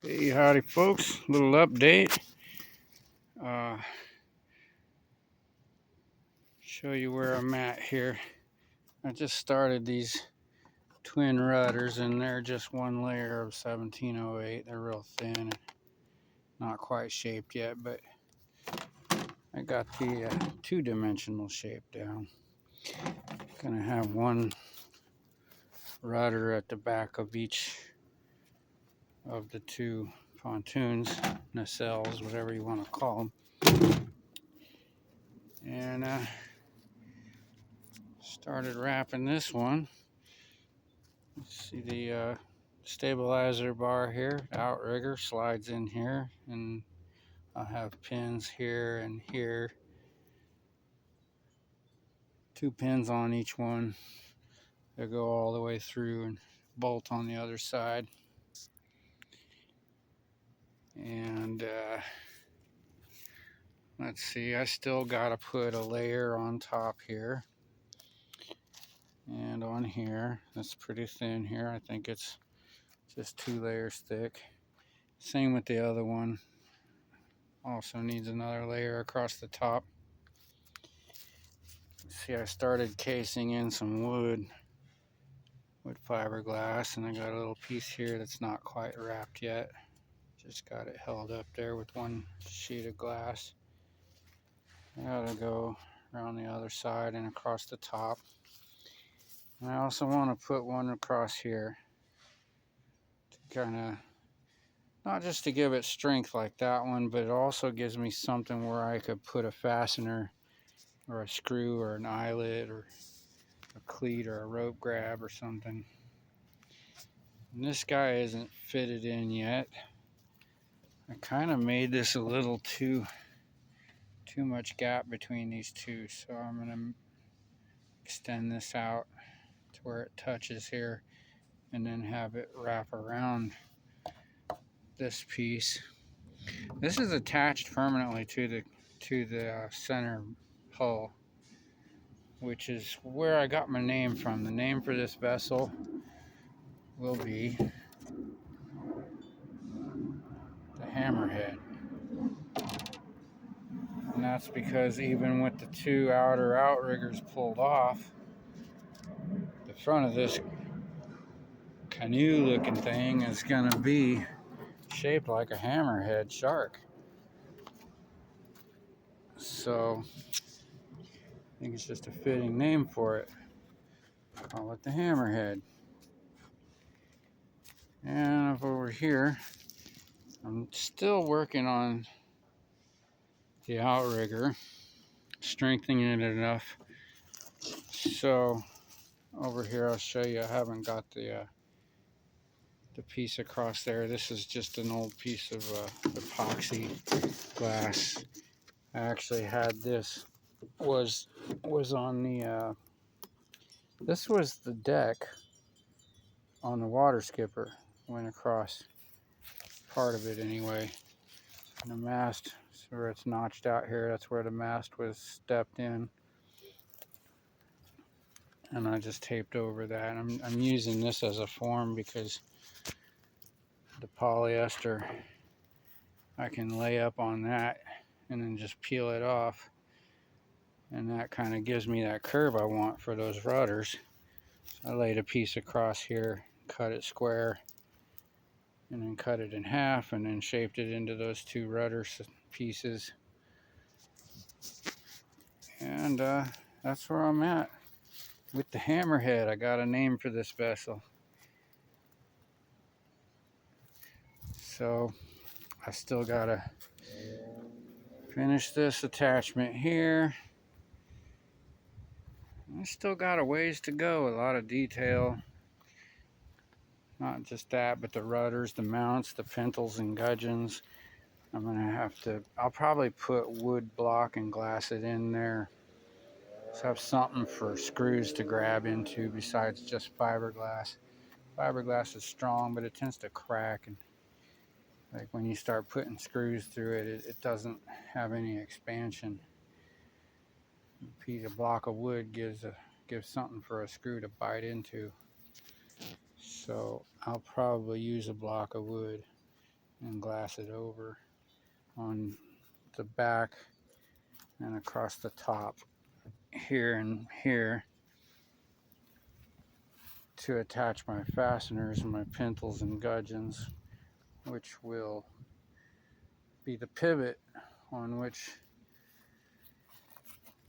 Hey, howdy, folks. Little update. Uh, Show you where I'm at here. I just started these twin rudders, and they're just one layer of 1708. They're real thin and not quite shaped yet, but I got the two-dimensional shape down. Gonna have one rudder at the back of each of the two pontoons, nacelles, whatever you want to call them, and started wrapping this one. See the stabilizer bar here, outrigger slides in here, and I have pins here and here, 2 pins on each one that go all the way through and bolt on the other side. And let's see, I still got to put a layer on top here and on here. That's pretty thin here. I think it's just 2 layers thick. Same with the other one. Also needs another layer across the top. See, I started casing in some wood with fiberglass, and I got a little piece here that's not quite wrapped yet. Just got it held up there with one sheet of glass. I gotta go around the other side and across the top. And I also want to put one across here to kind of, not just to give it strength like that one, but it also gives me something where I could put a fastener or a screw or an eyelet or a cleat or a rope grab or something. And this guy isn't fitted in yet. I kind of made this a little too much gap between these two, so I'm going to extend this out to where it touches here and then have it wrap around this piece. This is attached permanently to the center hull, which is where I got my name from. The name for this vessel will be the Hammerhead. And that's because even with the 2 outer outriggers pulled off, the front of this canoe looking thing is going to be shaped like a hammerhead shark. So I think it's just a fitting name for it. Call it the Hammerhead. And up over here, I'm still working on the outrigger, strengthening it enough. So over here, I'll show you. I haven't got the piece across there. This is just an old piece of epoxy glass. I actually had this was on the this was the deck on the water skipper. Went across part of it anyway. And the mast, where it's notched out here, that's where the mast was stepped in. And I just taped over that. I'm using this as a form because the polyester, I can lay up on that and then just peel it off. And that kind of gives me that curve I want for those rudders. So I laid a piece across here, cut it square, and then cut it in half, and then shaped it into those 2 rudder pieces. And that's where I'm at with the Hammerhead. I got a name for this vessel. So I still gotta finish this attachment here. I still got a ways to go, a lot of detail. Not just that, but the rudders, the mounts, the pintles and gudgeons. I'm gonna have to, I'll probably put wood block and glass it in there. So have something for screws to grab into besides just fiberglass. Fiberglass is strong, but it tends to crack, and like when you start putting screws through it, it doesn't have any expansion. A piece of block of wood gives something for a screw to bite into. So I'll probably use a block of wood and glass it over on the back and across the top here and here to attach my fasteners and my pintles and gudgeons, which will be the pivot on which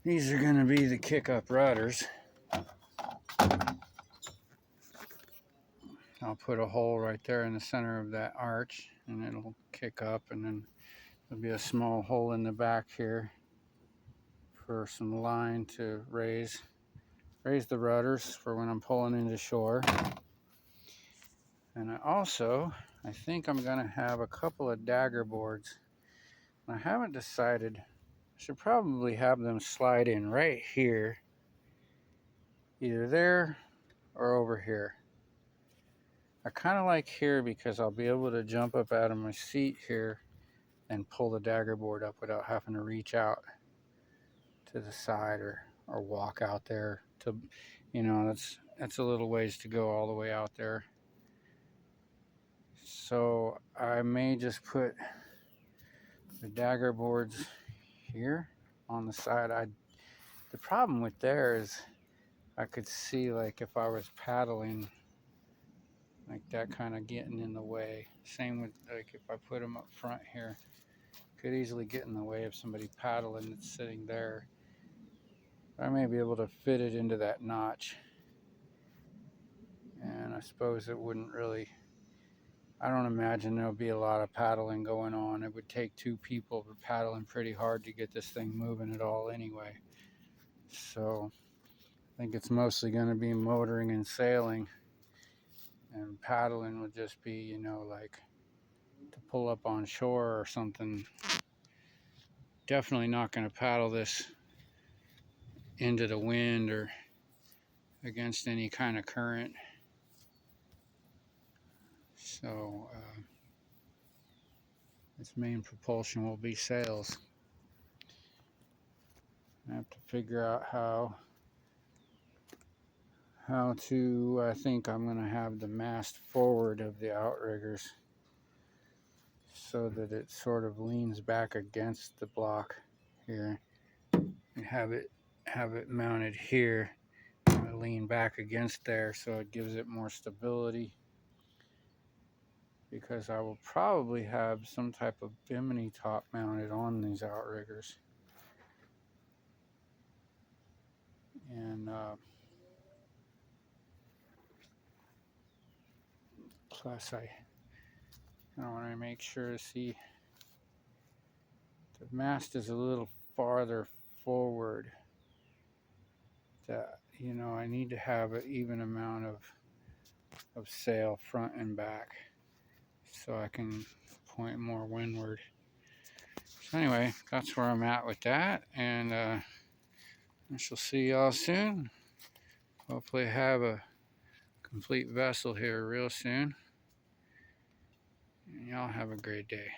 these are going to be the kick-up rudders. I'll put a hole right there in the center of that arch and it'll kick up, and then there'll be a small hole in the back here for some line to raise the rudders for when I'm pulling into shore. And I think I'm going to have a couple of dagger boards. I haven't decided. I should probably have them slide in right here, either there or over here. I kind of like here because I'll be able to jump up out of my seat here and pull the dagger board up without having to reach out to the side or walk out there to, you know, that's a little ways to go all the way out there. So I may just put the dagger boards here on the side. The problem with there is I could see, like, if I was paddling like that, kind of getting in the way. Same with, like, if I put them up front here, could easily get in the way of somebody paddling that's sitting there. I may be able to fit it into that notch, and I suppose it wouldn't really, I don't imagine there'll be a lot of paddling going on. It would take two people paddling pretty hard to get this thing moving at all anyway. So I think it's mostly going to be motoring and sailing, and paddling would just be, you know, like to pull up on shore or something. Definitely not going to paddle this into the wind or against any kind of current. So its main propulsion will be sails. I have to figure out how to, I think I'm going to have the mast forward of the outriggers so that it sort of leans back against the block here, and have it mounted here, lean back against there so it gives it more stability, because I will probably have some type of bimini top mounted on these outriggers. And plus I want to make sure to see the mast is a little farther forward, that, you know, I need to have an even amount of sail front and back so I can point more windward. So anyway, that's where I'm at with that, and I shall see y'all soon. Hopefully have a complete vessel here real soon, and y'all have a great day.